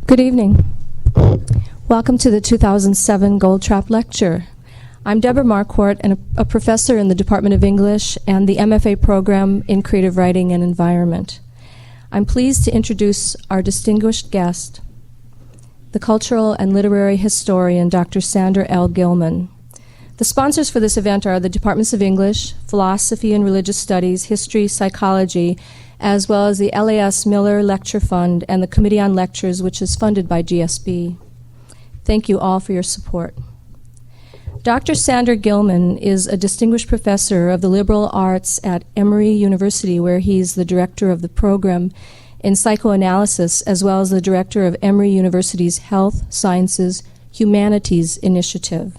Good evening. Welcome to the 2007 Gold Trap Lecture. I'm Deborah Marquardt, and a professor in the Department of English and the MFA program in Creative Writing and Environment. I'm pleased to introduce our distinguished guest, the cultural and literary historian, Dr. Sandra L. Gilman. The sponsors for this event are the Departments of English, Philosophy and Religious Studies, History, Psychology, as well as the LAS Miller Lecture Fund and the Committee on Lectures, which is funded by GSB. Thank you all for your support. Dr. Sandra Gilman is a distinguished professor of the liberal arts at Emory University, where he's the director of the program in psychoanalysis, as well as the director of Emory University's Health, Sciences, Humanities Initiative.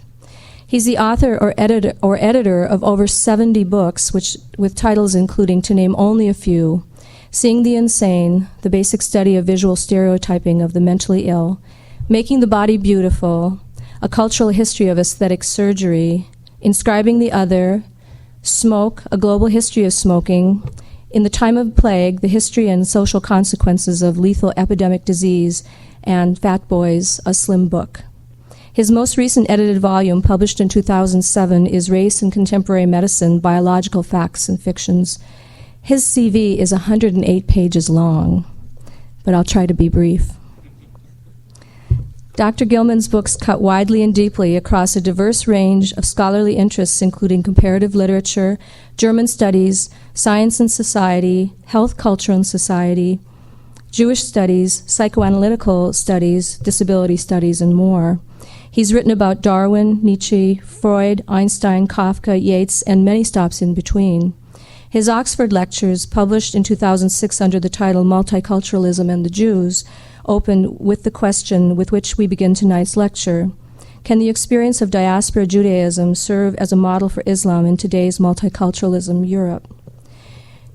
He's the author or editor of over 70 books, with titles including, to name only a few, Seeing the Insane, The Basic Study of Visual Stereotyping of the Mentally Ill, Making the Body Beautiful, A Cultural History of Aesthetic Surgery, Inscribing the Other, Smoke, A Global History of Smoking, In the Time of Plague, The History and Social Consequences of Lethal Epidemic Disease, and Fat Boys, A Slim Book. His most recent edited volume, published in 2007, is Race and Contemporary Medicine, Biological Facts and Fictions. His CV is 108 pages long, but I'll try to be brief. Dr. Gilman's books cut widely and deeply across a diverse range of scholarly interests, including comparative literature, German studies, science and society, health, culture, and society, Jewish studies, psychoanalytical studies, disability studies, and more. He's written about Darwin, Nietzsche, Freud, Einstein, Kafka, Yeats, and many stops in between. His Oxford lectures, published in 2006 under the title Multiculturalism and the Jews, opened with the question with which we begin tonight's lecture: can the experience of diaspora Judaism serve as a model for Islam in today's multiculturalism Europe?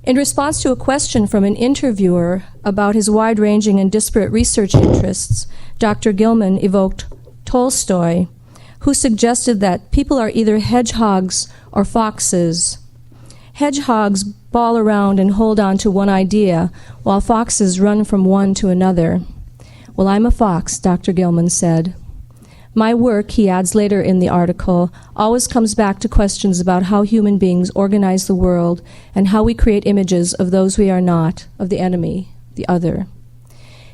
In response to a question from an interviewer about his wide-ranging and disparate research interests, Dr. Gilman evoked Tolstoy, who suggested that people are either hedgehogs or foxes. Hedgehogs bawl around and hold on to one idea, while foxes run from one to another. Well, I'm a fox, Dr. Gilman said. My work, he adds later in the article, always comes back to questions about how human beings organize the world and how we create images of those we are not, of the enemy, the other.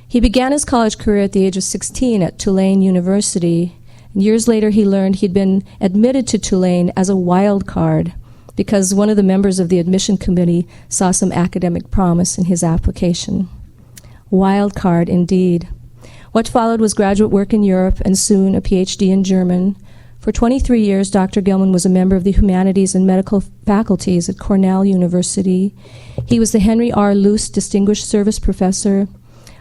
He began his college career at the age of 16 at Tulane University. And years later, he learned he'd been admitted to Tulane as a wild card because one of the members of the admission committee saw some academic promise in his application. Wild card, indeed. What followed was graduate work in Europe and soon a PhD in German. For 23 years, Dr. Gilman was a member of the humanities and medical faculties at Cornell University. He was the Henry R. Luce Distinguished Service Professor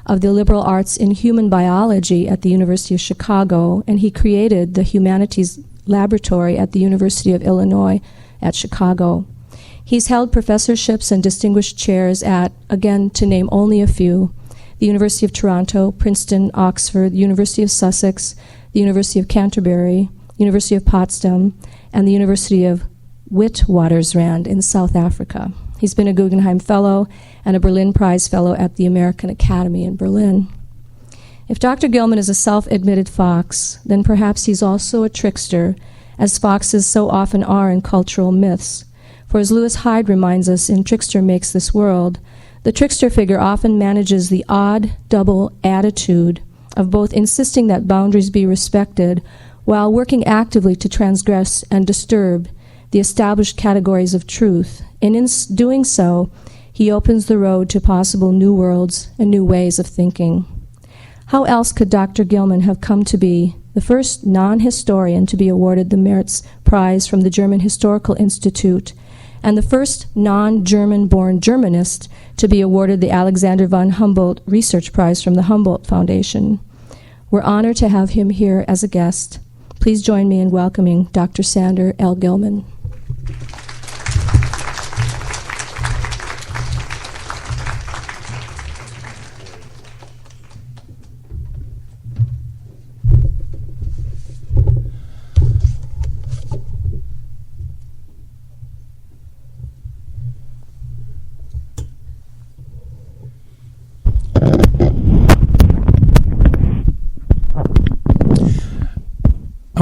of the liberal arts in human biology at the University of Chicago, and he created the Humanities Laboratory at the University of Illinois at Chicago. He's held professorships and distinguished chairs at, again, to name only a few, the University of Toronto, Princeton, Oxford, the University of Sussex, the University of Canterbury, University of Potsdam, and the University of Witwatersrand in South Africa. He's been a Guggenheim Fellow and a Berlin Prize Fellow at the American Academy in Berlin. If Dr. Gilman is a self-admitted fox, then perhaps he's also a trickster, as foxes so often are in cultural myths. For as Lewis Hyde reminds us in Trickster Makes This World, the trickster figure often manages the odd double attitude of both insisting that boundaries be respected while working actively to transgress and disturb the established categories of truth. And in doing so, he opens the road to possible new worlds and new ways of thinking. How else could Dr. Gilman have come to be the first non-historian to be awarded the Merz Prize from the German Historical Institute, and the first non-German-born Germanist to be awarded the Alexander von Humboldt Research Prize from the Humboldt Foundation? We're honored to have him here as a guest. Please join me in welcoming Dr. Sandra L. Gilman.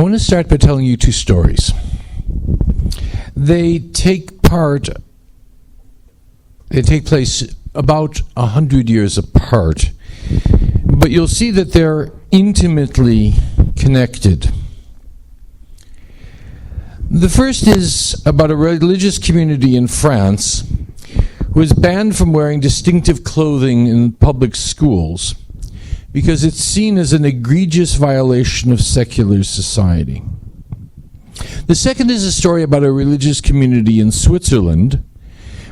want to start by telling you two stories. They take place about 100 years apart, but you'll see that they're intimately connected. The first is about a religious community in France who is banned from wearing distinctive clothing in public schools because it's seen as an egregious violation of secular society. The second is a story about a religious community in Switzerland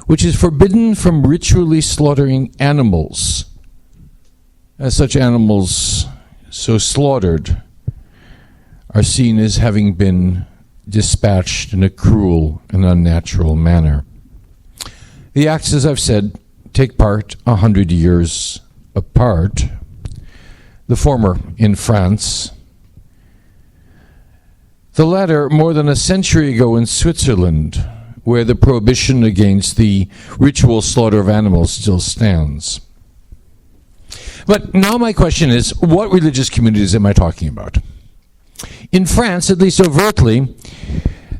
which is forbidden from ritually slaughtering animals, as such animals so slaughtered are seen as having been dispatched in a cruel and unnatural manner. The acts, as I've said, take part 100 years apart. The former in France, the latter more than a century ago in Switzerland, where the prohibition against the ritual slaughter of animals still stands. But now my question is, what religious communities am I talking about? In France, at least overtly,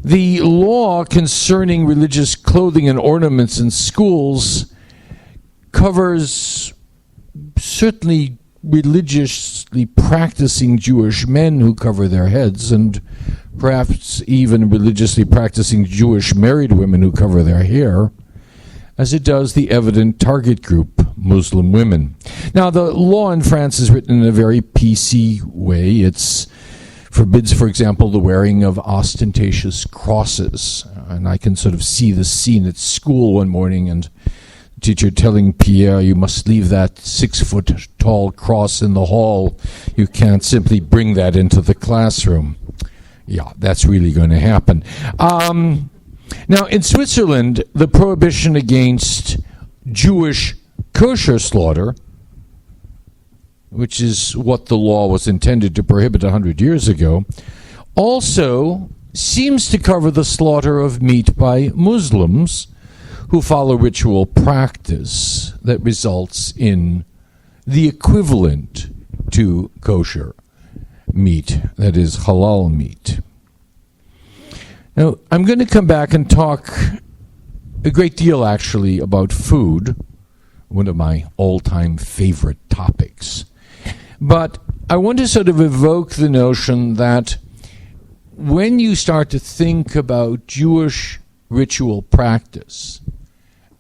the law concerning religious clothing and ornaments in schools covers certainly religiously practicing Jewish men who cover their heads, and perhaps even religiously practicing Jewish married women who cover their hair, as it does the evident target group, Muslim women. Now, the law in France is written in a very PC way. It forbids, for example, the wearing of ostentatious crosses. And I can sort of see the scene at school one morning, and the teacher telling Pierre, you must leave that 6-foot-tall cross in the hall. You can't simply bring that into the classroom. Yeah, that's really going to happen. Now, in Switzerland, the prohibition against Jewish kosher slaughter, which is what the law was intended to prohibit 100 years ago, also seems to cover the slaughter of meat by Muslims who follow ritual practice that results in the equivalent to kosher meat, that is halal meat. Now, I'm going to come back and talk a great deal, actually, about food, one of my all-time favorite topics. But I want to sort of evoke the notion that when you start to think about Jewish ritual practice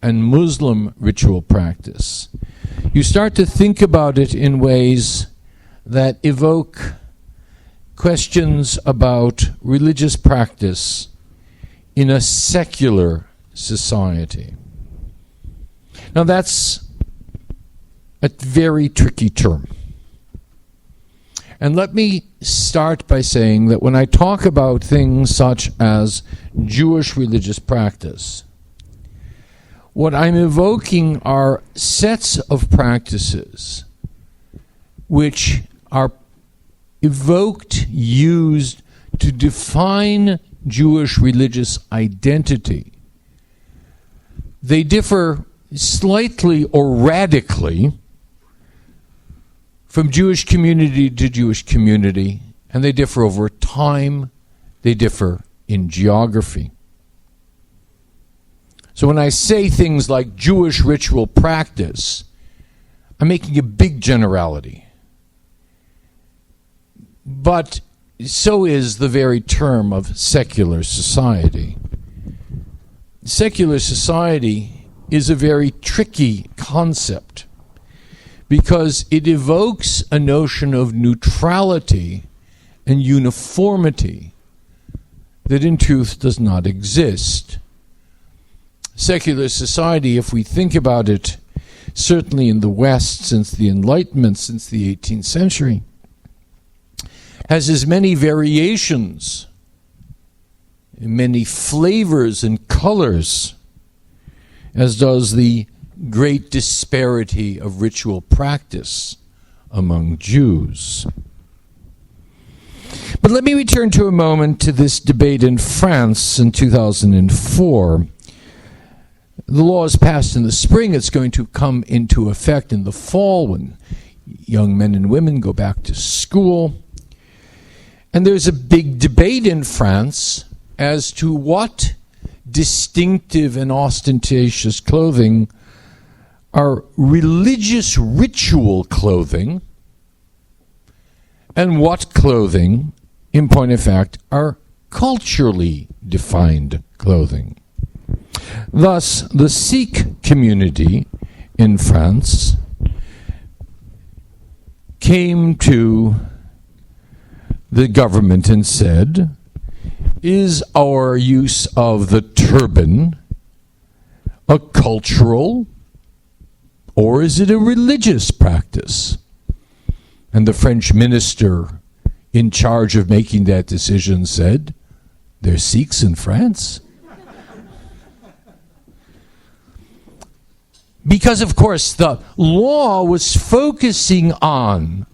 and Muslim ritual practice, you start to think about it in ways that evoke questions about religious practice in a secular society. Now, that's a very tricky term. And let me start by saying that when I talk about things such as Jewish religious practice, what I'm evoking are sets of practices which are evoked, used to define Jewish religious identity. They differ slightly or radically from Jewish community to Jewish community, and they differ over time, they differ in geography. So when I say things like Jewish ritual practice, I'm making a big generality. But so is the very term of secular society. Secular society is a very tricky concept because it evokes a notion of neutrality and uniformity that in truth does not exist. Secular society, if we think about it, certainly in the West since the Enlightenment, since the 18th century, has as many variations, many flavors and colors, as does the great disparity of ritual practice among Jews. But let me return to a moment to this debate in France in 2004. The law is passed in the spring. It's going to come into effect in the fall when young men and women go back to school. And there's a big debate in France as to what distinctive and ostentatious clothing are religious ritual clothing and what clothing, in point of fact, are culturally defined clothing. Thus, the Sikh community in France came to the government and said, is our use of the turban a cultural or is it a religious practice? And the French minister in charge of making that decision said, there's Sikhs in France. Because, of course, the law was focusing on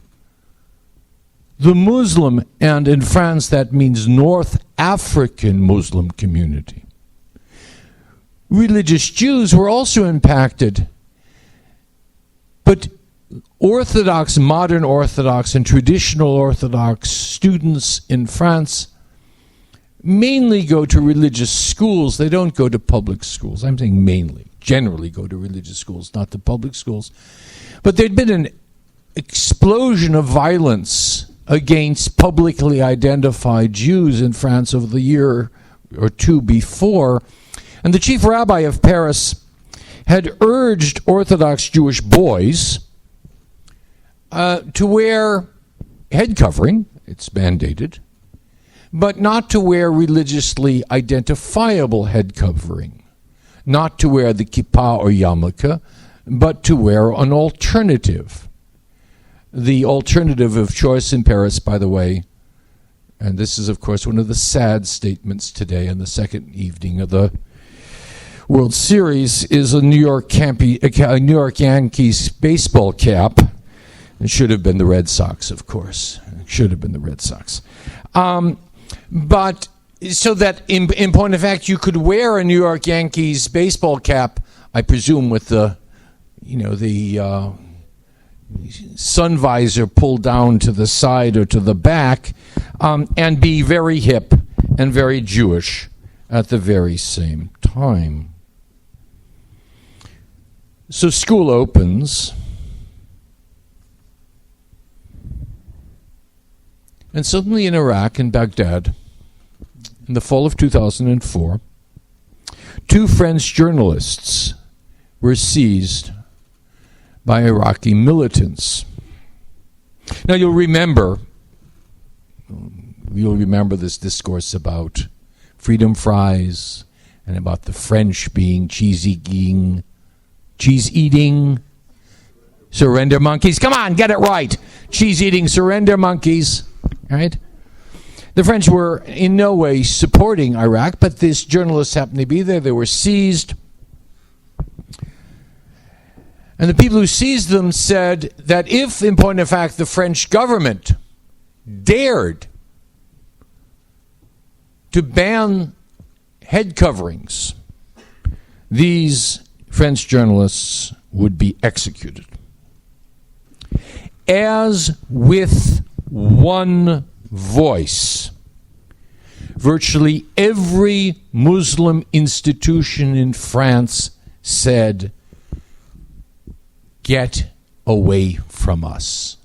the Muslim, and in France that means North African Muslim community. Religious Jews were also impacted, but Orthodox, modern Orthodox, and traditional Orthodox students in France mainly go to religious schools. They don't go to public schools. I'm saying mainly. Generally go to religious schools, not to public schools. But there'd been an explosion of violence against publicly identified Jews in France over the year or two before. And the chief rabbi of Paris had urged Orthodox Jewish boys to wear head covering, it's mandated, but not to wear religiously identifiable head covering, not to wear the kippah or yarmulke, but to wear an alternative. The alternative of choice in Paris, by the way, and this is, of course, one of the sad statements today on the second evening of the World Series, is a New York Yankees baseball cap. It should have been the Red Sox, of course. It should have been the Red Sox. But so that in point of fact, you could wear a New York Yankees baseball cap, I presume, with the sun visor pulled down to the side or to the back, and be very hip and very Jewish at the very same time. So school opens, and suddenly in Iraq, in Baghdad, in the fall of 2004, two French journalists were seized by Iraqi militants. Now you'll remember this discourse about freedom fries and about the French being cheese-eating, surrender monkeys. Come on, get it right. Cheese-eating surrender monkeys, right? The French were in no way supporting Iraq, but these journalists happened to be there. They were seized. And the people who seized them said that if, in point of fact, the French government dared to ban head coverings, these French journalists would be executed. As with one voice, virtually every Muslim institution in France said, "Get away from us."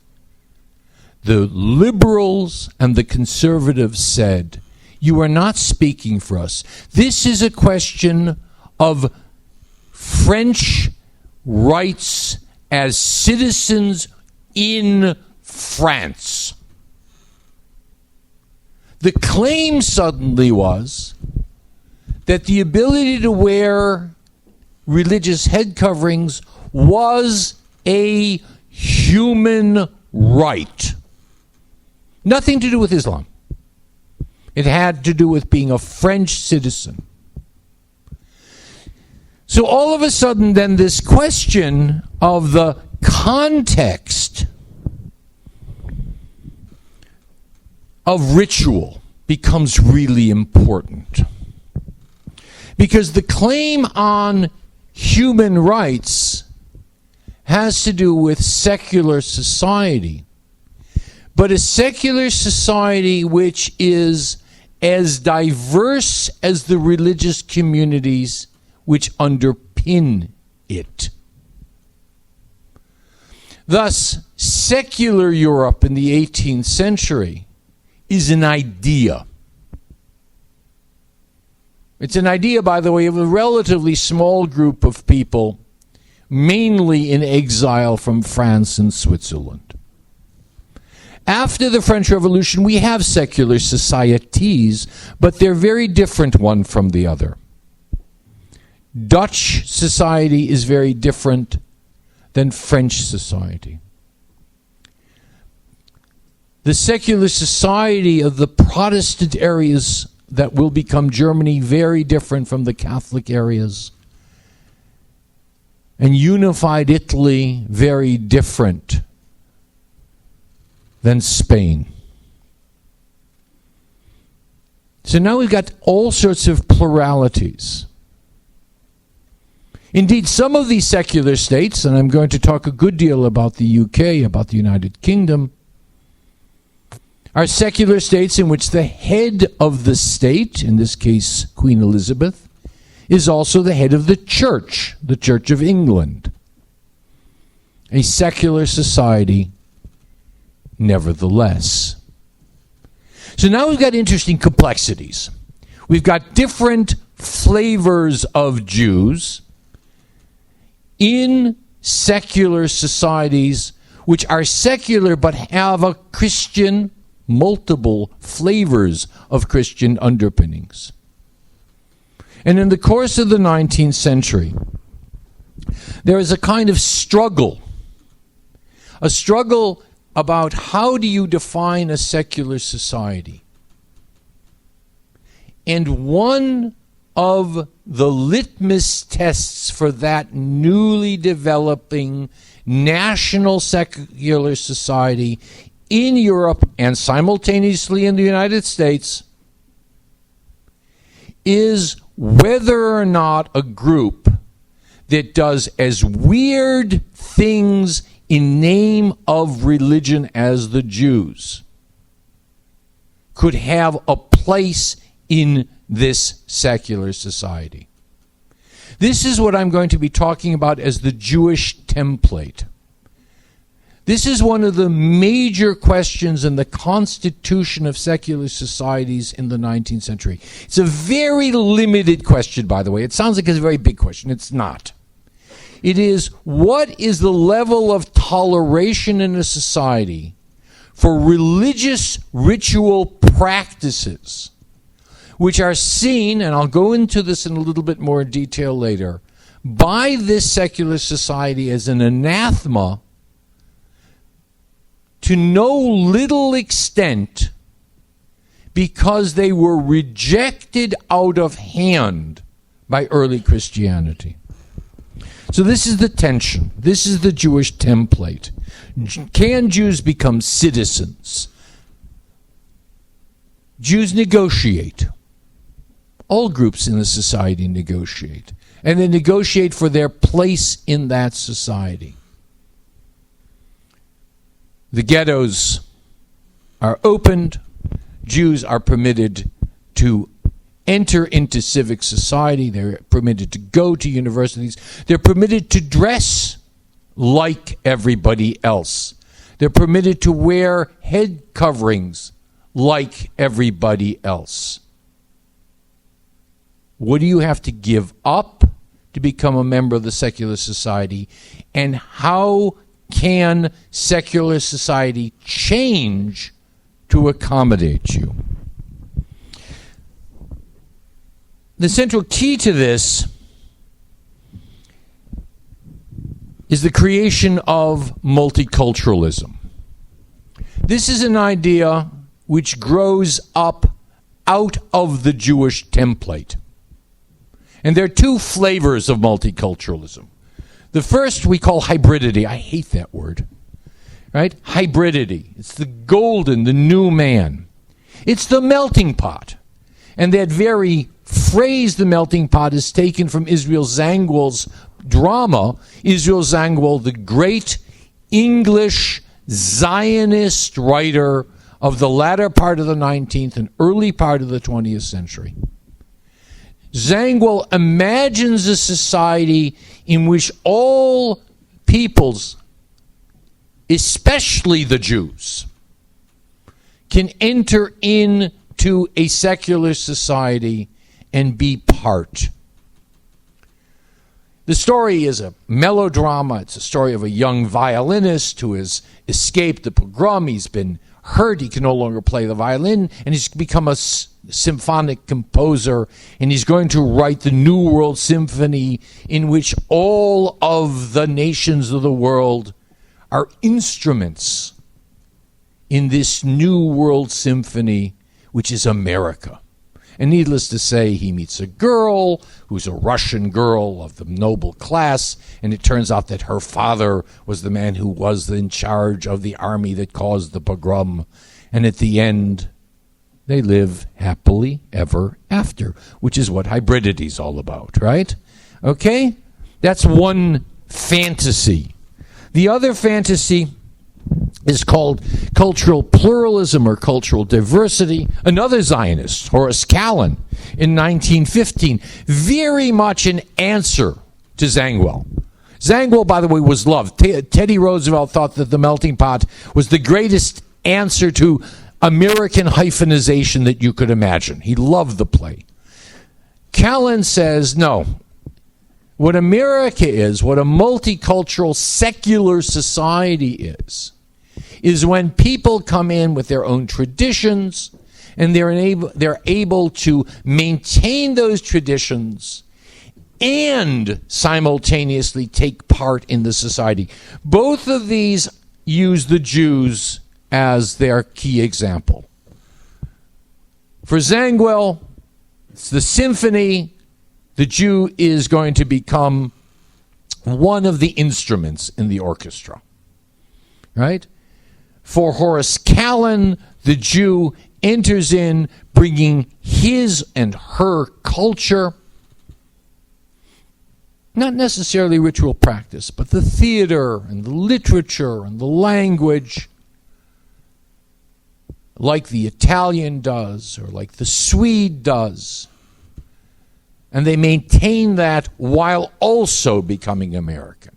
The liberals and the conservatives said, "You are not speaking for us. This is a question of French rights as citizens in France." The claim suddenly was that the ability to wear religious head coverings was a human right. Nothing to do with Islam. It had to do with being a French citizen. So all of a sudden, then, this question of the context of ritual becomes really important. Because the claim on human rights has to do with secular society. but a secular society which is as diverse as the religious communities which underpin it. Thus, secular Europe in the 18th century is an idea. It's an idea, by the way, of a relatively small group of people, mainly in exile from France and Switzerland. After the French Revolution, we have secular societies, but they're very different one from the other. Dutch society is very different than French society. The secular society of the Protestant areas that will become Germany, very different from the Catholic areas. And unified Italy, very different than Spain. So now we've got all sorts of pluralities. Indeed, some of these secular states, and I'm going to talk a good deal about the UK, about the United Kingdom, are secular states in which the head of the state, in this case Queen Elizabeth, is also the head of the Church of England. A secular society, nevertheless. So now we've got interesting complexities. We've got different flavors of Jews in secular societies which are secular but have a Christian, multiple flavors of Christian underpinnings. And in the course of the 19th century, there is a kind of struggle about how do you define a secular society. And one of the litmus tests for that newly developing national secular society in Europe and simultaneously in the United States is whether or not a group that does as weird things in name of religion as the Jews could have a place in this secular society. This is what I'm going to be talking about as the Jewish template. This is one of the major questions in the constitution of secular societies in the 19th century. It's a very limited question, by the way. It sounds like it's a very big question. It's not. It is, what is the level of toleration in a society for religious ritual practices which are seen, and I'll go into this in a little bit more detail later, by this secular society as an anathema to no little extent because they were rejected out of hand by early Christianity. So this is the tension. This is the Jewish template. Can Jews become citizens? Jews negotiate. All groups in the society negotiate. And they negotiate for their place in that society. The ghettos are opened. Jews are permitted to enter into civic society. They're permitted to go to universities. They're permitted to dress like everybody else. They're permitted to wear head coverings like everybody else. What do you have to give up to become a member of the secular society? And how can secular society change to accommodate you? The central key to this is the creation of multiculturalism. This is an idea which grows up out of the Jewish template. And there are two flavors of multiculturalism. The first we call hybridity. I hate that word. Right? Hybridity. It's the golden, the new man. It's the melting pot. And that very phrase, the melting pot, is taken from Israel Zangwill's drama. Israel Zangwill, the great English Zionist writer of the latter part of the 19th and early part of the 20th century. Zangwill imagines a society in which all peoples, especially the Jews, can enter into a secular society and be part. The story is a melodrama. It's a story of a young violinist who has escaped the pogrom. He's been hurt. He can no longer play the violin, and he's become a symphonic composer, and he's going to write the New World Symphony, in which all of the nations of the world are instruments in this New World Symphony, which is America. And needless to say, he meets a girl who's a Russian girl of the noble class, and it turns out that her father was the man who was in charge of the army that caused the pogrom. And at the end, they live happily ever after, which is what hybridity is all about, right? Okay? That's one fantasy. The other fantasy is called cultural pluralism or cultural diversity. Another Zionist, Horace Kallen, in 1915, very much an answer to Zangwill. Zangwill, by the way, was loved. Teddy Roosevelt thought that The Melting Pot was the greatest answer to American hyphenization that you could imagine. He loved the play. Kallen says, no, what America is, what a multicultural secular society is when people come in with their own traditions and they're able to maintain those traditions and simultaneously take part in the society. Both of these use the Jews as their key example. For Zangwill, it's the symphony. The Jew is going to become one of the instruments in the orchestra, right? For Horace Kallen, the Jew enters in bringing his and her culture, not necessarily ritual practice, but the theater and the literature and the language, like the Italian does or like the Swede does. And they maintain that while also becoming American.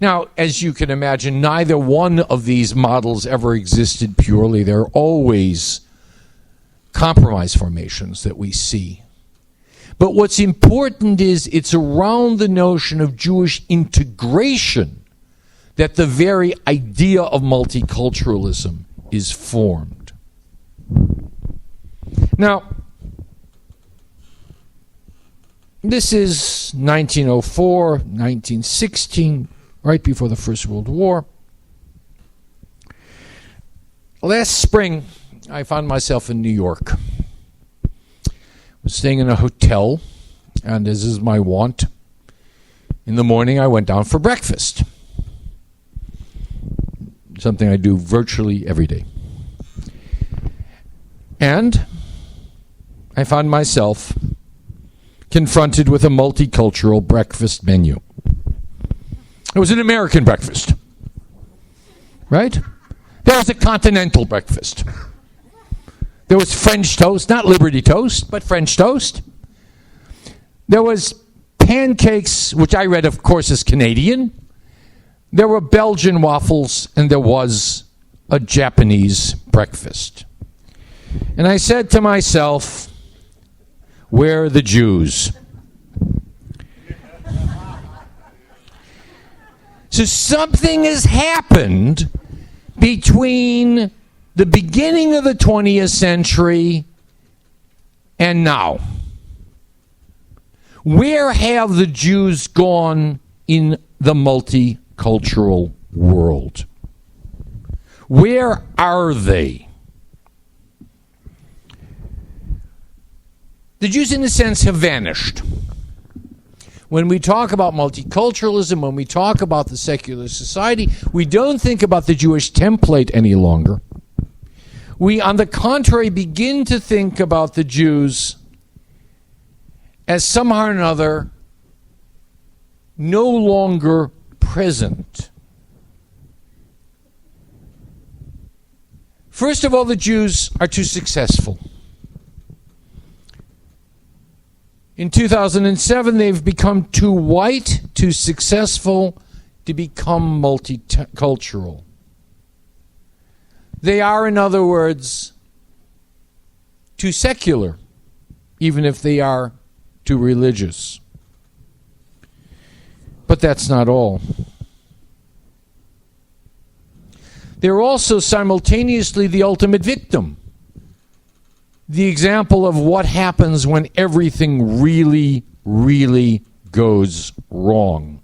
Now, as you can imagine, neither one of these models ever existed purely. There are always compromise formations that we see. But what's important is it's around the notion of Jewish integration that the very idea of multiculturalism is formed. Now, this is 1904, 1916, right before the First World War. Last spring, I found myself in New York. I was staying in a hotel, and as is my wont, in the morning I went down for breakfast. Something I do virtually every day. And I found myself confronted with a multicultural breakfast menu. It was an American breakfast, right? There was a continental breakfast. There was French toast, not Liberty toast, but French toast. There was pancakes, which I read, of course, as Canadian. There were Belgian waffles, and there was a Japanese breakfast. And I said to myself, where are the Jews? So something has happened between the beginning of the 20th century and now. Where have the Jews gone in the multicultural world? Where are they? The Jews, in a sense, have vanished. When we talk about multiculturalism, when we talk about the secular society, we don't think about the Jewish template any longer. We, on the contrary, begin to think about the Jews as somehow or another no longer present First of all, the Jews are too successful. In 2007, they've become too white, too successful to become multicultural. They are, in other words, too secular, even if they are too religious. But that's not all. They're also simultaneously the ultimate victim. The example of what happens when everything really, really goes wrong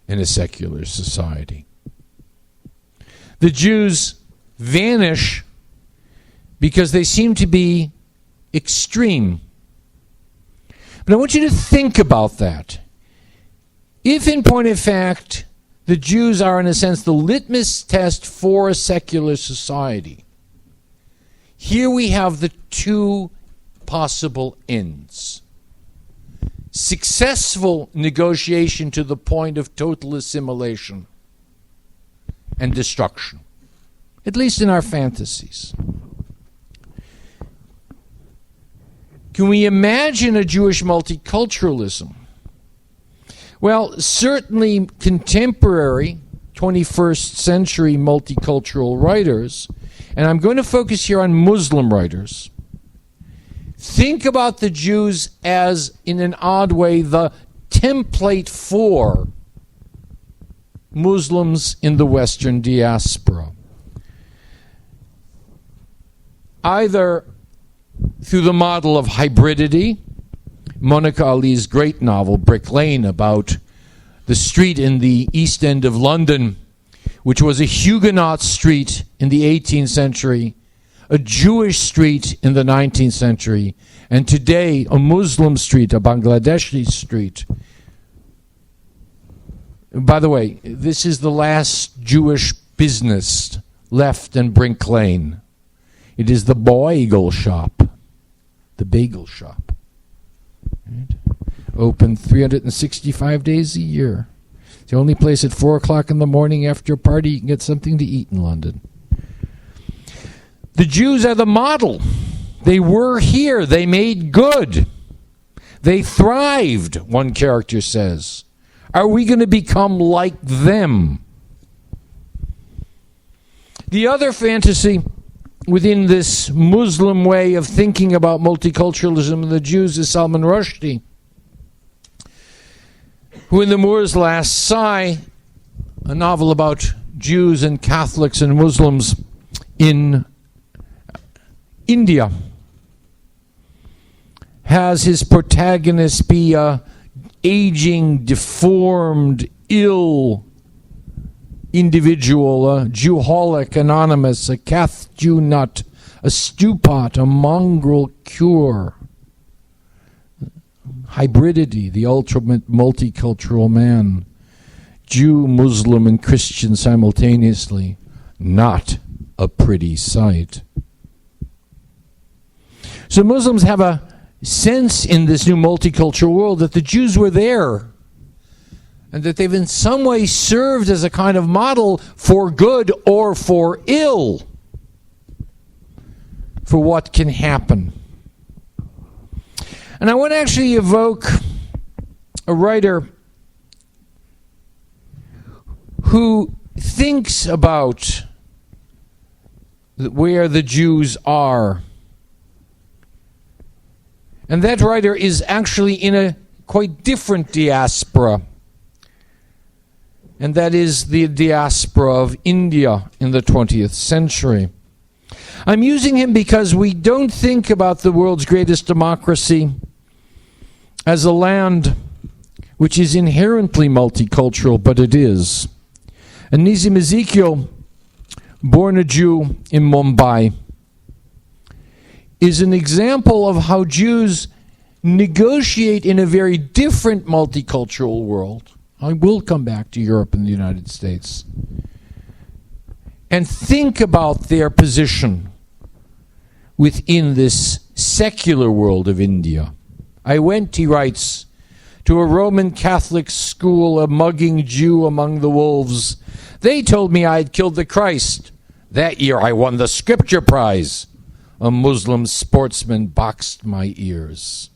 in a secular society. The Jews vanish because they seem to be extreme. But I want you to think about that. If, in point of fact, the Jews are, in a sense, the litmus test for a secular society, here we have the two possible ends. Successful negotiation to the point of total assimilation and destruction, at least in our fantasies. Can we imagine a Jewish multiculturalism? Well, certainly contemporary 21st century multicultural writers, and I'm going to focus here on Muslim writers, think about the Jews as, in an odd way, the template for Muslims in the Western diaspora. Either through the model of hybridity, Monica Ali's great novel, Brick Lane, about the street in the East End of London, which was a Huguenot street in the 18th century, a Jewish street in the 19th century, and today a Muslim street, a Bangladeshi street. By the way, this is the last Jewish business left in Brick Lane. It is the bagel shop. The bagel shop. Right? Open 365 days a year. It's the only place at 4 o'clock in the morning after a party you can get something to eat in London. The Jews are the model. They were here. They made good. They thrived, one character says. Are we going to become like them? The other fantasy within this Muslim way of thinking about multiculturalism and the Jews is Salman Rushdie, who in The Moor's Last Sigh, a novel about Jews and Catholics and Muslims in India, has his protagonist be a aging, deformed, ill individual, a Jewholic Anonymous, a Cath Jew nut, a stewpot, a mongrel cure. Hybridity, the ultimate multicultural man. Jew, Muslim, and Christian simultaneously. Not a pretty sight. So Muslims have a sense in this new multicultural world that the Jews were there, and that they've in some way served as a kind of model for good or for ill, for what can happen. And I want to actually evoke a writer who thinks about where the Jews are. And that writer is actually in a quite different diaspora. And that is the diaspora of India in the 20th century. I'm using him because we don't think about the world's greatest democracy as a land which is inherently multicultural, but it is. And Nizam Ezekiel, born a Jew in Mumbai, is an example of how Jews negotiate in a very different multicultural world. I will come back to Europe and the United States. And think about their position within this secular world of India. I went, he writes, to a Roman Catholic school, a mugging Jew among the wolves. They told me I had killed the Christ. That year I won the scripture prize. A Muslim sportsman boxed my ears.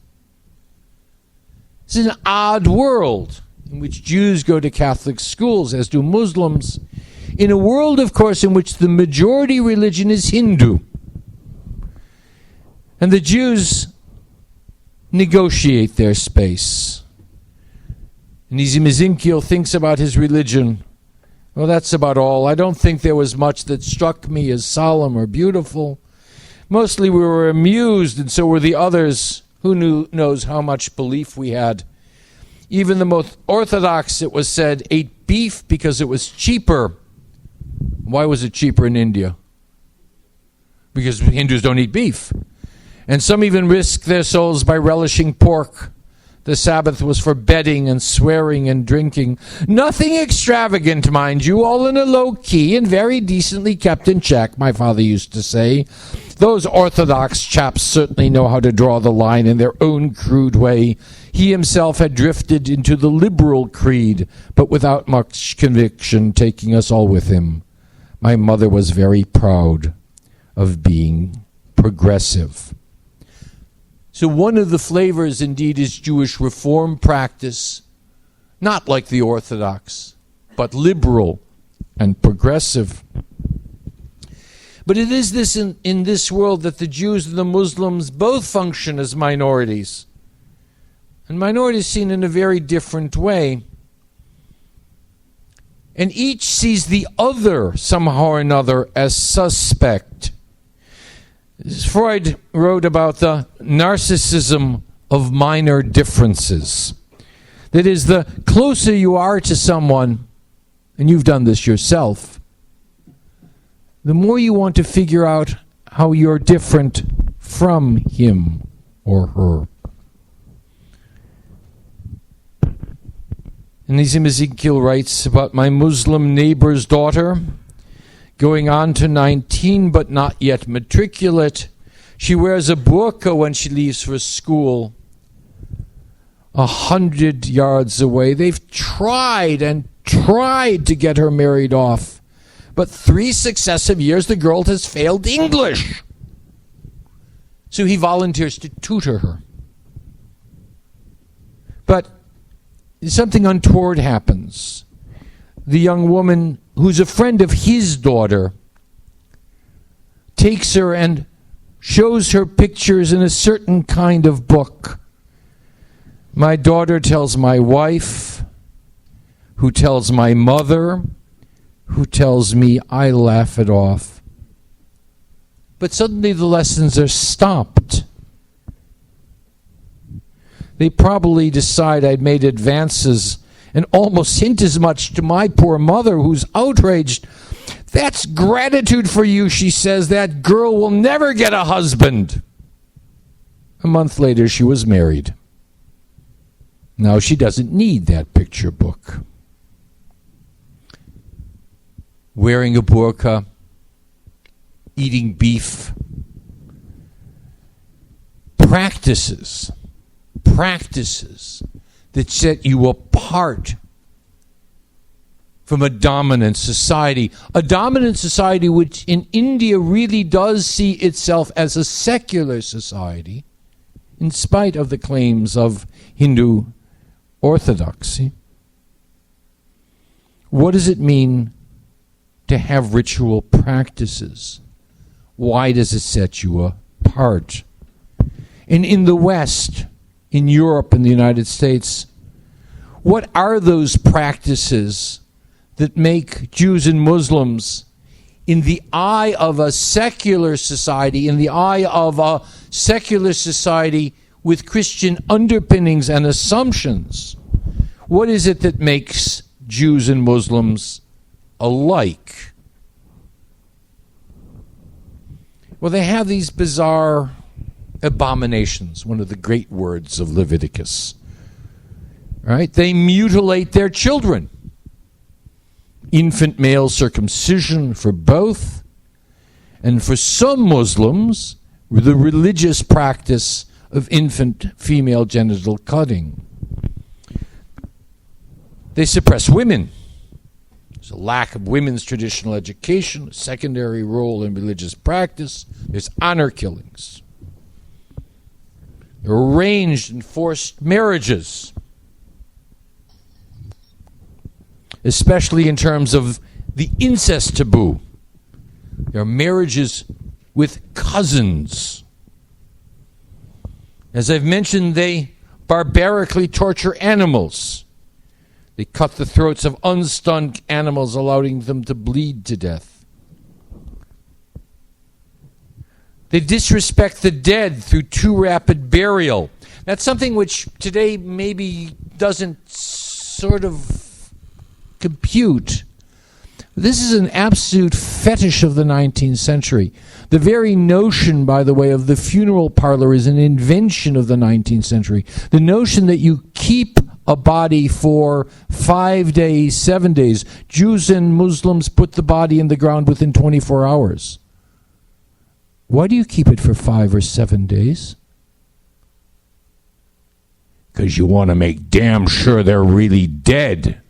It's an odd world in which Jews go to Catholic schools, as do Muslims, in a world, of course, in which the majority religion is Hindu. And the Jews negotiate their space. Nizim Ezekiel thinks about his religion. Well, that's about all. I don't think there was much that struck me as solemn or beautiful. Mostly we were amused, and so were the others. Who knows how much belief we had. Even the most orthodox, it was said, ate beef because it was cheaper. Why was it cheaper in India? Because Hindus don't eat beef. And some even risked their souls by relishing pork. The Sabbath was for betting and swearing and drinking. Nothing extravagant, mind you, all in a low key and very decently kept in check, my father used to say. Those Orthodox chaps certainly know how to draw the line in their own crude way. He himself had drifted into the liberal creed, but without much conviction, taking us all with him. My mother was very proud of being progressive. So one of the flavors, indeed, is Jewish reform practice, not like the Orthodox, but liberal and progressive. But it is this in this world that the Jews and the Muslims both function as minorities. And minorities seen in a very different way. And each sees the other somehow or another as suspect. Freud wrote about the narcissism of minor differences. That is, the closer you are to someone, and you've done this yourself, the more you want to figure out how you're different from him or her. And Nizim Ezekiel writes about my Muslim neighbor's daughter, going on to 19 but not yet matriculate. She wears a burqa when she leaves for school. 100 yards away. They've tried and tried to get her married off. But 3 successive years the girl has failed English. So he volunteers to tutor her. But something untoward happens. The young woman, who's a friend of his daughter, takes her and shows her pictures in a certain kind of book. My daughter tells my wife, who tells my mother, who tells me. I laugh it off. But suddenly the lessons are stopped. They probably decide I'd made advances and almost hint as much to my poor mother, who's outraged. That's gratitude for you, she says. That girl will never get a husband. A month later, she was married. Now she doesn't need that picture book. Wearing a burqa, eating beef, practices that set you apart from a dominant society. A dominant society which in India really does see itself as a secular society, in spite of the claims of Hindu orthodoxy. What does it mean to have ritual practices? Why does it set you apart? And in the West, in Europe and the United States, what are those practices that make Jews and Muslims, in the eye of a secular society, in the eye of a secular society with Christian underpinnings and assumptions, what is it that makes Jews and Muslims alike? Well, they have these bizarre abominations, one of the great words of Leviticus. Right? They mutilate their children. Infant male circumcision for both, and for some Muslims, the religious practice of infant female genital cutting. They suppress women. There's a lack of women's traditional education, a secondary role in religious practice. There's honor killings. There are arranged and forced marriages, especially in terms of the incest taboo. There are marriages with cousins. As I've mentioned, they barbarically torture animals. They cut the throats of unstunned animals, allowing them to bleed to death. They disrespect the dead through too rapid burial. That's something which today maybe doesn't sort of compute. This is an absolute fetish of the 19th century. The very notion, by the way, of the funeral parlor is an invention of the 19th century. The notion that you keep a body for 5 days, 7 days. Jews and Muslims put the body in the ground within 24 hours. Why do you keep it for 5 or 7 days? Because you want to make damn sure they're really dead.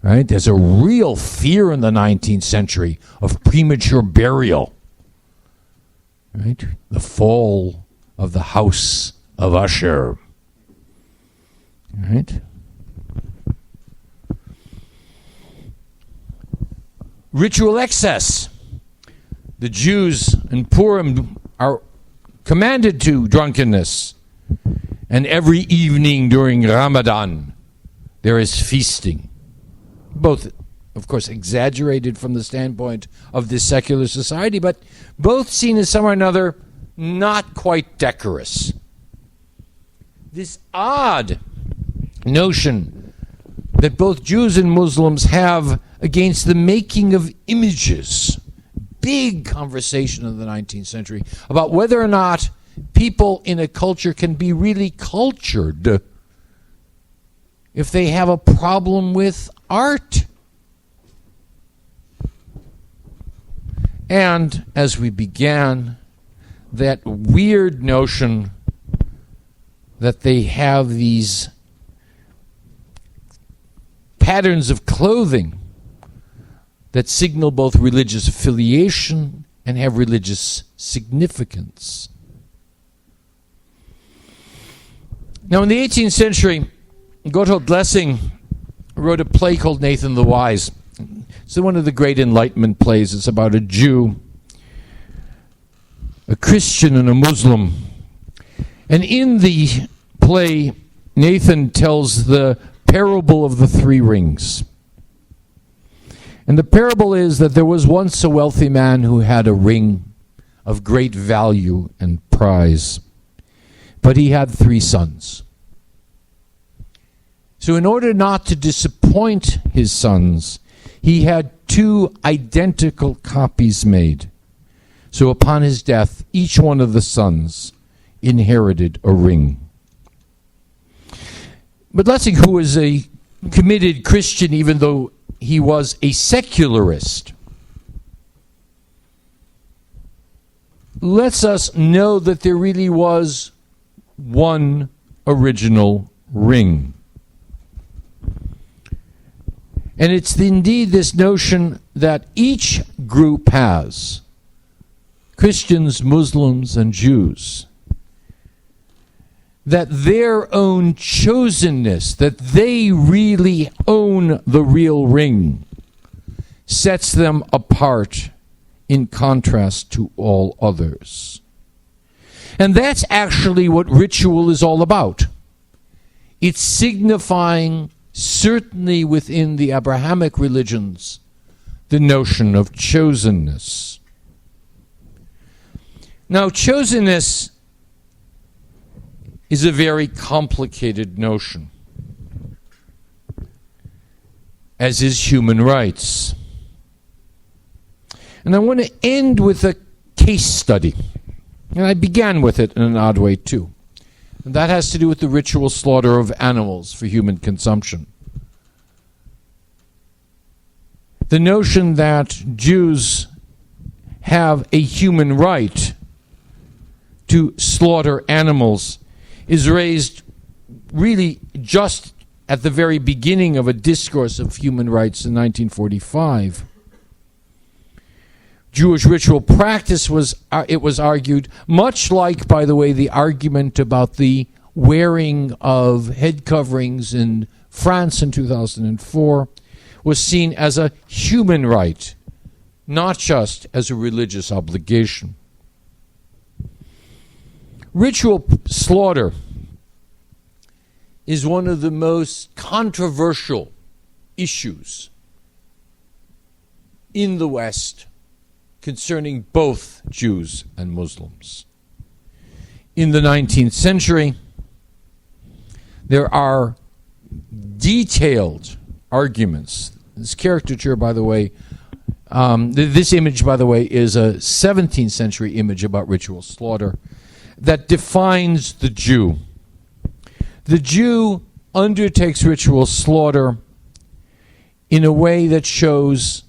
Right? There's a real fear in the 19th century of premature burial. Right? The fall of the House of Usher. Right? Ritual excess. The Jews in Purim are commanded to drunkenness. And every evening during Ramadan, there is feasting. Both, of course, exaggerated from the standpoint of this secular society, but both seen as some or another not quite decorous. This odd notion that both Jews and Muslims have against the making of images. Big conversation in the 19th century about whether or not people in a culture can be really cultured if they have a problem with art. And as we began, that weird notion that they have these patterns of clothing that signal both religious affiliation and have religious significance. Now, in the 18th century, Gotthold Lessing wrote a play called Nathan the Wise. It's one of the great Enlightenment plays. It's about a Jew, a Christian, and a Muslim. And in the play, Nathan tells the parable of the 3 rings. And the parable is that there was once a wealthy man who had a ring of great value and prize, but he had 3 sons. So in order not to disappoint his sons, he had 2 identical copies made. So upon his death, each one of the sons inherited a ring. But Lessing, who was a committed Christian, even though he was a secularist, lets us know that there really was one original ring. And it's indeed this notion that each group has, Christians, Muslims, and Jews, that their own chosenness, that they really own the real ring, sets them apart in contrast to all others. And that's actually what ritual is all about. It's signifying, certainly within the Abrahamic religions, the notion of chosenness. Now, chosenness is a very complicated notion, as is human rights. And I want to end with a case study. And I began with it in an odd way, too. And that has to do with the ritual slaughter of animals for human consumption. The notion that Jews have a human right to slaughter animals is raised really just at the very beginning of a discourse of human rights in 1945. Jewish ritual practice was argued, much like, by the way, the argument about the wearing of head coverings in France in 2004, was seen as a human right, not just as a religious obligation. Ritual slaughter is one of the most controversial issues in the West concerning both Jews and Muslims. In the 19th century, there are detailed arguments. This caricature, by the way, this image, by the way, is a 17th century image about ritual slaughter that defines the Jew. The Jew undertakes ritual slaughter in a way that shows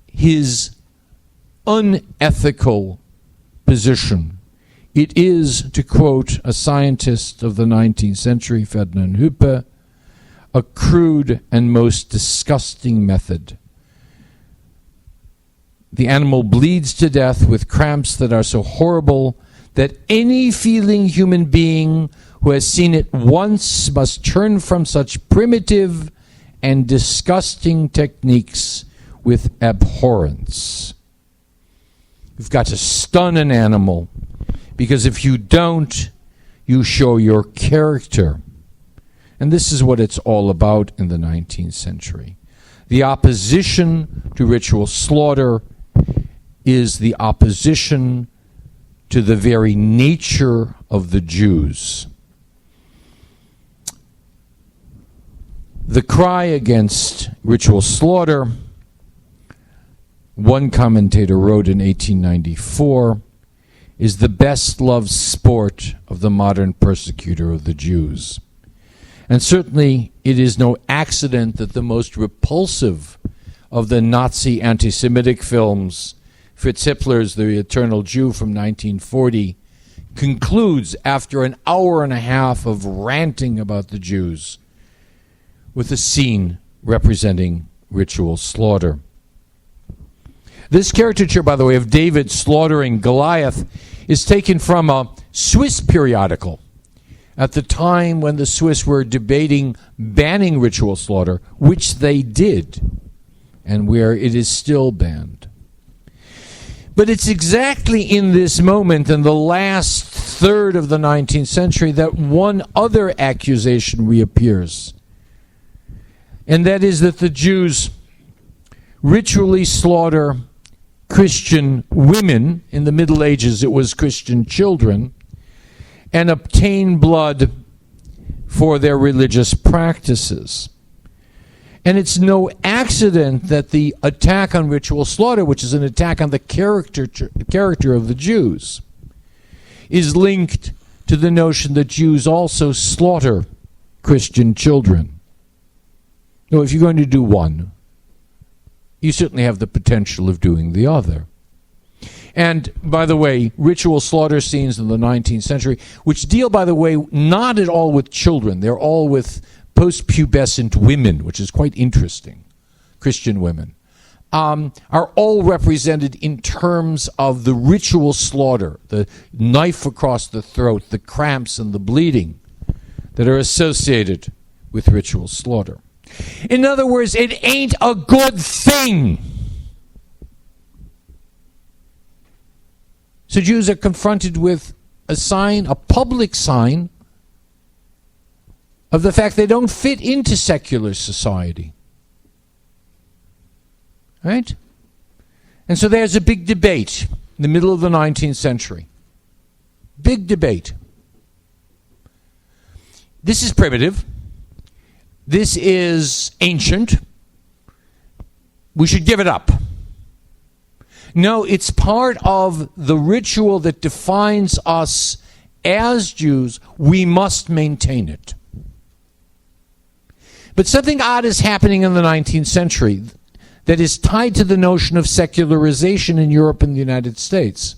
his unethical position. It is, to quote a scientist of the 19th century, Ferdinand Huppe, a crude and most disgusting method. The animal bleeds to death with cramps that are so horrible that any feeling human being who has seen it once must turn from such primitive and disgusting techniques with abhorrence. You've got to stun an animal, because if you don't, you show your character. And this is what it's all about in the 19th century. The opposition to ritual slaughter is the opposition to the very nature of the Jews. The cry against ritual slaughter, one commentator wrote in 1894, is the best-loved sport of the modern persecutor of the Jews. And certainly it is no accident that the most repulsive of the Nazi anti-Semitic films, Fritz Hippler's The Eternal Jew from 1940, concludes after an hour and a half of ranting about the Jews with a scene representing ritual slaughter. This caricature, by the way, of David slaughtering Goliath is taken from a Swiss periodical at the time when the Swiss were debating banning ritual slaughter, which they did, and where it is still banned. But it's exactly in this moment, in the last third of the 19th century, that one other accusation reappears. And that is that the Jews ritually slaughter Christian women. In the Middle Ages, it was Christian children, and obtain blood for their religious practices. And it's no accident that the attack on ritual slaughter, which is an attack on the character of the Jews, is linked to the notion that Jews also slaughter Christian children. Now, if you're going to do one, you certainly have the potential of doing the other. And, by the way, ritual slaughter scenes in the 19th century, which deal, by the way, not at all with children. They're all with post-pubescent women, which is quite interesting, Christian women, are all represented in terms of the ritual slaughter, the knife across the throat, the cramps and the bleeding that are associated with ritual slaughter. In other words, it ain't a good thing. So Jews are confronted with a sign, a public sign, of the fact they don't fit into secular society. Right? And so there's a big debate in the middle of the 19th century. Big debate. This is primitive. This is ancient. We should give it up. No, it's part of the ritual that defines us as Jews. We must maintain it. But something odd is happening in the 19th century that is tied to the notion of secularization in Europe and the United States.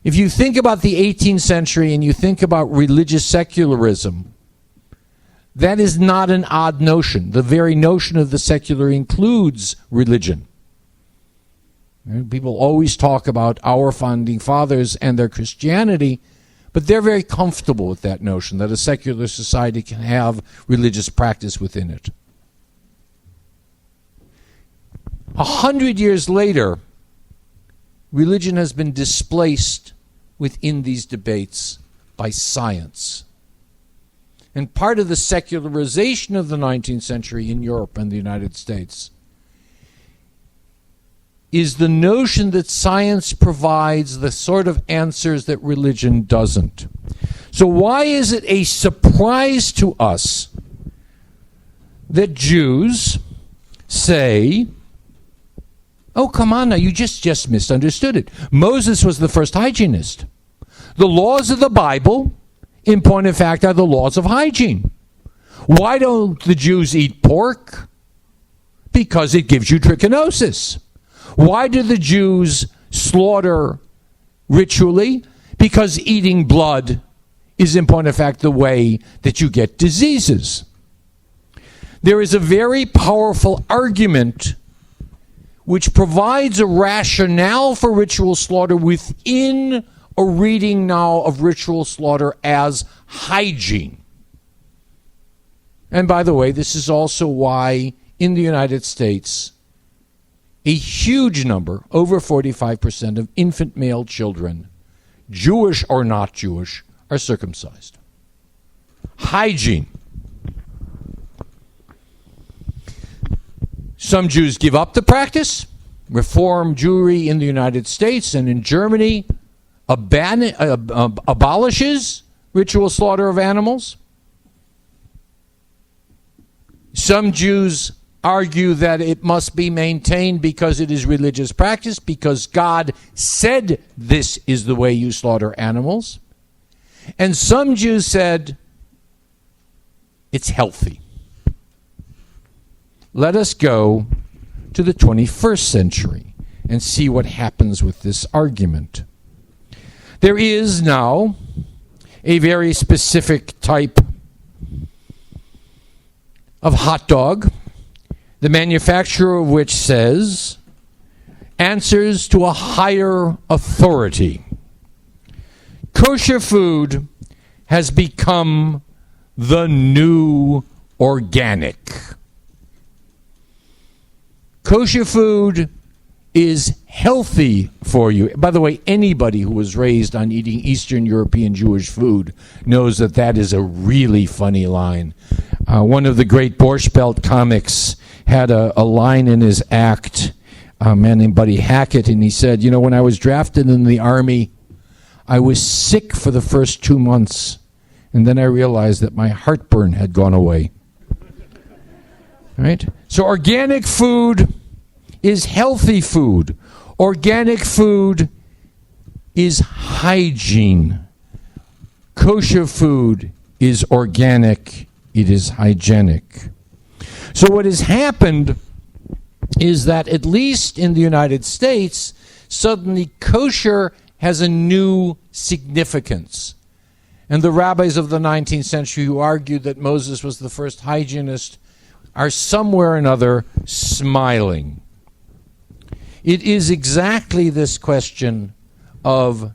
If you think about the 18th century and you think about religious secularism, that is not an odd notion. The very notion of the secular includes religion. People always talk about our founding fathers and their Christianity, but they're very comfortable with that notion that a secular society can have religious practice within it. 100 years later, religion has been displaced within these debates by science. And part of the secularization of the 19th century in Europe and the United States is the notion that science provides the sort of answers that religion doesn't. So why is it a surprise to us that Jews say, oh, come on now, you just misunderstood it. Moses was the first hygienist. The laws of the Bible, in point of fact, are the laws of hygiene. Why don't the Jews eat pork? Because it gives you trichinosis. Why do the Jews slaughter ritually? Because eating blood is, in point of fact, the way that you get diseases. There is a very powerful argument which provides a rationale for ritual slaughter within a reading now of ritual slaughter as hygiene. And by the way, this is also why in the United States, a huge number, over 45% of infant male children, Jewish or not Jewish, are circumcised. Hygiene. Some Jews give up the practice. Reform Jewry in the United States and in Germany abolishes ritual slaughter of animals. Some Jews argue that it must be maintained because it is religious practice, because God said this is the way you slaughter animals. And some Jews said it's healthy. Let us go to the 21st century and see what happens with this argument. There is now a very specific type of hot dog, the manufacturer of which says, answers to a higher authority. Kosher food has become the new organic. Kosher food is healthy for you. By the way, anybody who was raised on eating Eastern European Jewish food knows that that is a really funny line. One of the great Borscht Belt comics had a line in his act, a man named Buddy Hackett, and he said, you know, when I was drafted in the Army, I was sick for the first 2 months, and then I realized that my heartburn had gone away. Right? So organic food is healthy food. Organic food is hygiene. Kosher food is organic. It is hygienic. So what has happened is that, at least in the United States, suddenly kosher has a new significance. And the rabbis of the 19th century who argued that Moses was the first hygienist are somewhere or another smiling. It is exactly this question of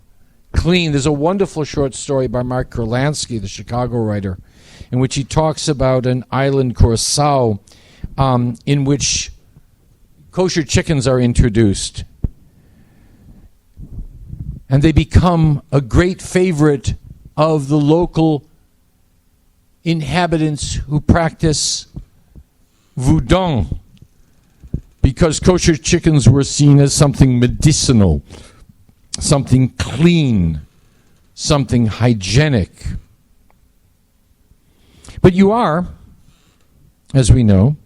clean. There's a wonderful short story by Mark Kurlansky, the Chicago writer, in which he talks about an island, Curacao, in which kosher chickens are introduced. And they become a great favorite of the local inhabitants who practice voodoo, because kosher chickens were seen as something medicinal, something clean, something hygienic. But you are, as we know,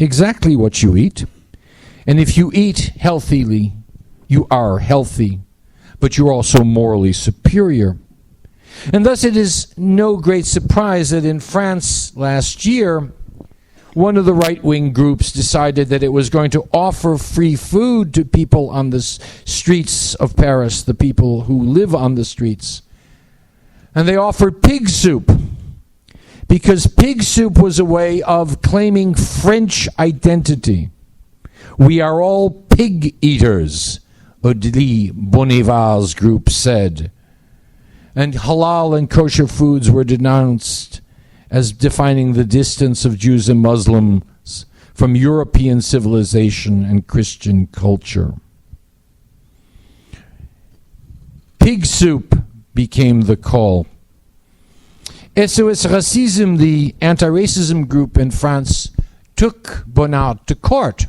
exactly what you eat. And if you eat healthily, you are healthy, but you're also morally superior. And thus it is no great surprise that in France last year, one of the right-wing groups decided that it was going to offer free food to people on the streets of Paris, the people who live on the streets. And they offered pig soup. because pig soup was a way of claiming French identity. We are all pig eaters, Odile Bonivar's group said. And halal and kosher foods were denounced as defining the distance of Jews and Muslims from European civilization and Christian culture. Pig soup became the call. SOS Racism, the anti-racism group in France, took Bonnard to court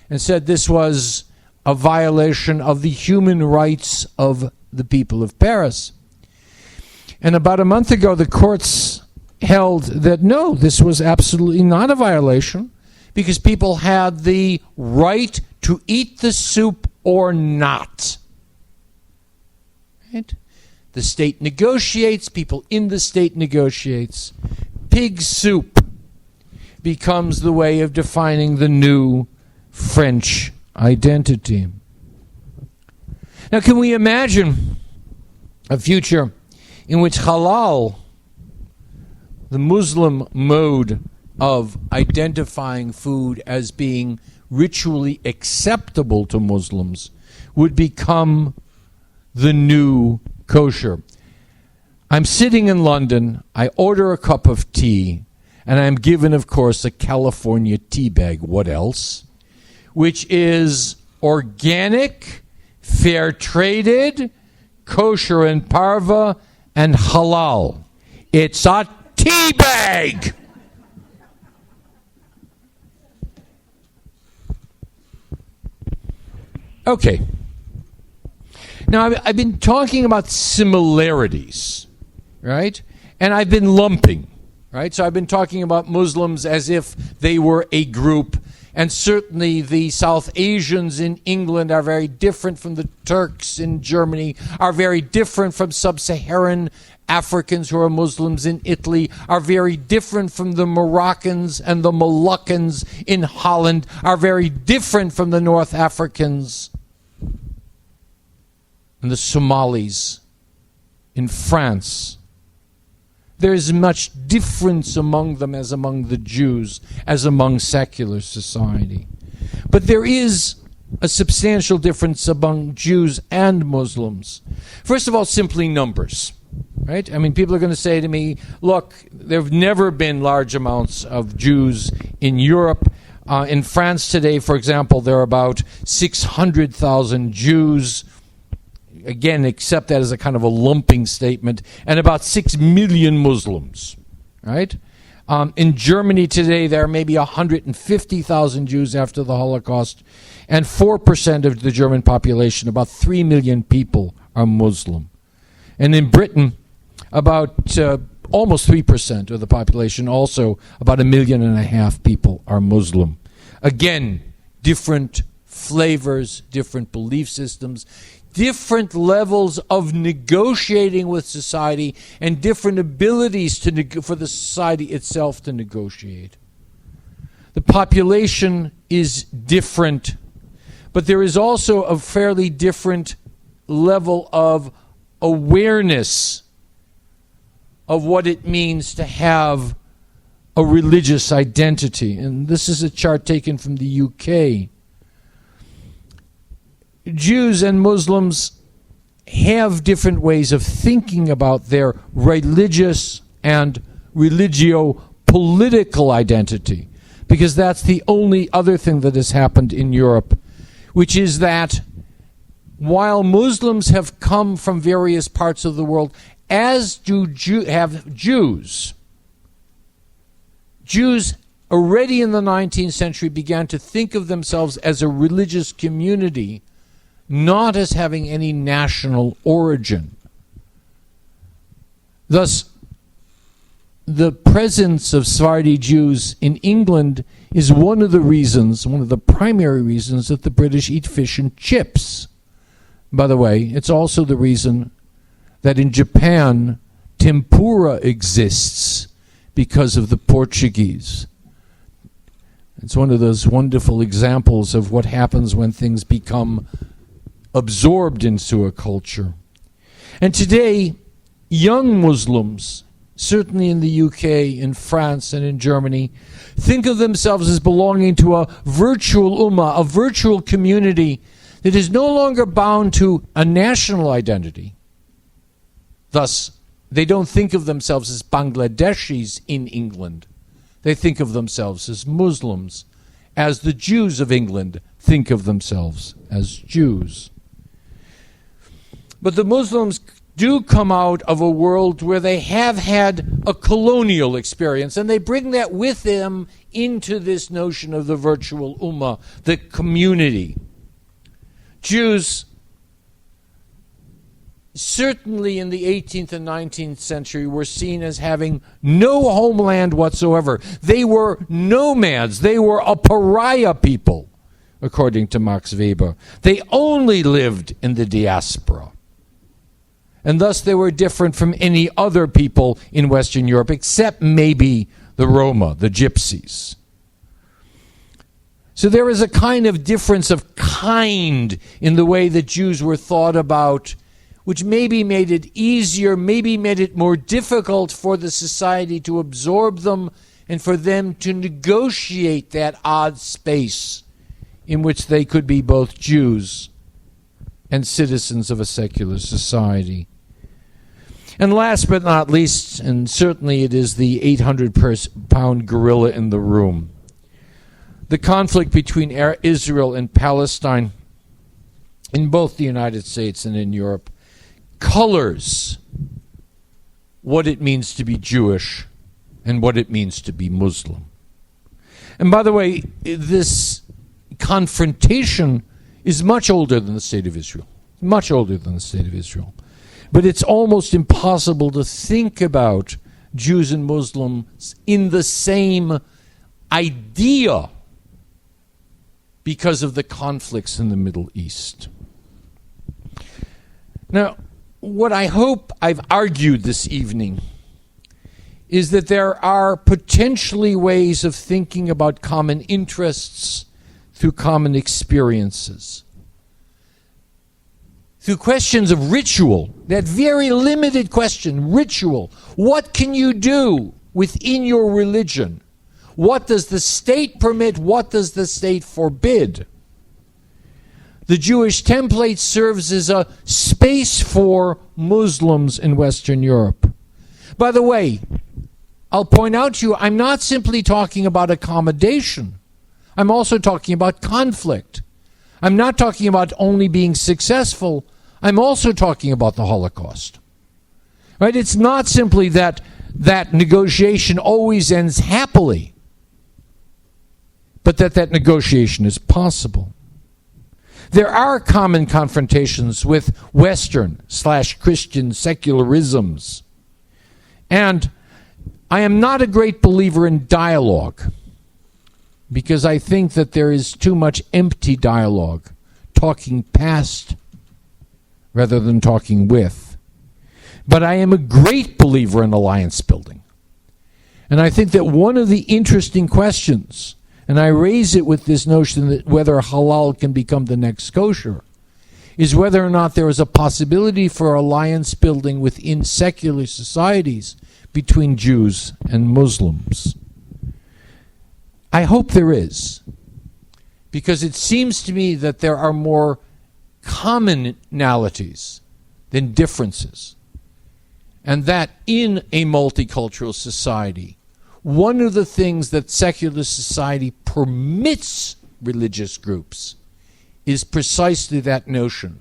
and said this was a violation of the human rights of the people of Paris. And about a month ago, the courts held that no, this was absolutely not a violation, because people had the right to eat the soup or not. Right? The state negotiates, people in the state negotiates. Pig soup becomes the way of defining the new French identity. Now, can we imagine a future in which halal, the Muslim mode of identifying food as being ritually acceptable to Muslims, would become the new kosher? I'm sitting in London, I order a cup of tea, and I'm given, of course, a California tea bag. What else? Which is organic, fair-traded, kosher and parva, and halal. It's a tea bag! Okay. Now, I've been talking about similarities, right? And I've been lumping, right? So I've been talking about Muslims as if they were a group. And certainly the South Asians in England are very different from the Turks in Germany, are very different from sub-Saharan Africans who are Muslims in Italy, are very different from the Moroccans and the Moluccans in Holland, are very different from the North Africans and the Somalis in France. There is much difference among them as among the Jews, as among secular society. But there is a substantial difference among Jews and Muslims. First of all, simply numbers, right? I mean, people are going to say to me, look, there have never been large amounts of Jews in Europe. In France today, for example, there are about 600,000 Jews. Again, accept that as a kind of a lumping statement, and about 6 million Muslims, right? In Germany today, there are maybe 150,000 Jews after the Holocaust, and 4% of the German population, about 3 million people, are Muslim. And in Britain, about almost 3% of the population, also about 1.5 million people, are Muslim. Again, different flavors, different belief systems, different levels of negotiating with society, and different abilities for the society itself to negotiate. The population is different, but there is also a fairly different level of awareness of what it means to have a religious identity. And this is a chart taken from the UK. Jews and Muslims have different ways of thinking about their religious and religio-political identity, because that's the only other thing that has happened in Europe, which is that while Muslims have come from various parts of the world, as do Jews already in the 19th century began to think of themselves as a religious community, not as having any national origin. Thus, the presence of Sephardi Jews in England is one of the primary reasons that the British eat fish and chips. By the way, it's also the reason that in Japan, tempura exists, because of the Portuguese. It's one of those wonderful examples of what happens when things become absorbed into a culture. And today, young Muslims certainly in the UK, in France, and in Germany, think of themselves as belonging to a virtual ummah, a virtual community that is no longer bound to a national identity. Thus, they don't think of themselves as Bangladeshis in England. They think of themselves as Muslims, as the Jews of England think of themselves as Jews. But the Muslims do come out of a world where they have had a colonial experience, and they bring that with them into this notion of the virtual ummah, the community. Jews, certainly in the 18th and 19th century, were seen as having no homeland whatsoever. They were nomads. They were a pariah people, according to Max Weber. They only lived in the diaspora. And thus they were different from any other people in Western Europe, except maybe the Roma, the Gypsies. So there is a kind of difference of kind in the way that Jews were thought about, which maybe made it easier, maybe made it more difficult for the society to absorb them and for them to negotiate that odd space in which they could be both Jews and citizens of a secular society. And last but not least, and certainly it is the 800-pound gorilla in the room, the conflict between Israel and Palestine in both the United States and in Europe colors what it means to be Jewish and what it means to be Muslim. And by the way, this confrontation is much older than the State of Israel. Much older than the State of Israel. But it's almost impossible to think about Jews and Muslims in the same idea because of the conflicts in the Middle East. Now, what I hope I've argued this evening is that there are potentially ways of thinking about common interests through common experiences. Through questions of ritual, that very limited question, ritual. What can you do within your religion? What does the state permit? What does the state forbid? The Jewish template serves as a space for Muslims in Western Europe. By the way, I'll point out to you, I'm not simply talking about accommodation. I'm also talking about conflict. I'm not talking about only being successful. I'm also talking about the Holocaust. Right? It's not simply that negotiation always ends happily, but that negotiation is possible. There are common confrontations with Western/Christian secularisms. And I am not a great believer in dialogue because I think that there is too much empty dialogue, talking past rather than talking with. But I am a great believer in alliance building. And I think that one of the interesting questions, and I raise it with this notion that whether halal can become the next kosher, is whether or not there is a possibility for alliance building within secular societies between Jews and Muslims. I hope there is, because it seems to me that there are more commonalities than differences, and that in a multicultural society, one of the things that secular society permits religious groups is precisely that notion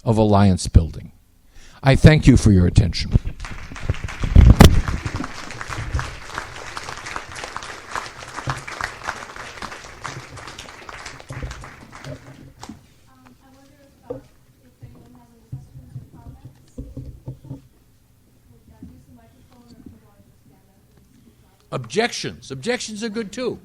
of alliance building. I thank you for your attention. Objections. Objections are good too.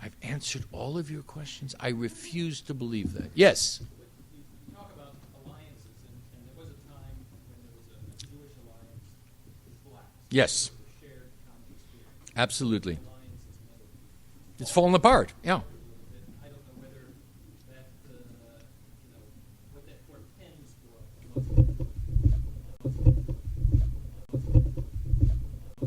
I've answered all of your questions. I refuse to believe that. Yes? You talk about alliances, and there was a time when there was a Jewish alliance with blacks. Yes. Shared common experience. Absolutely. Alliances never It's fallen apart. Yeah.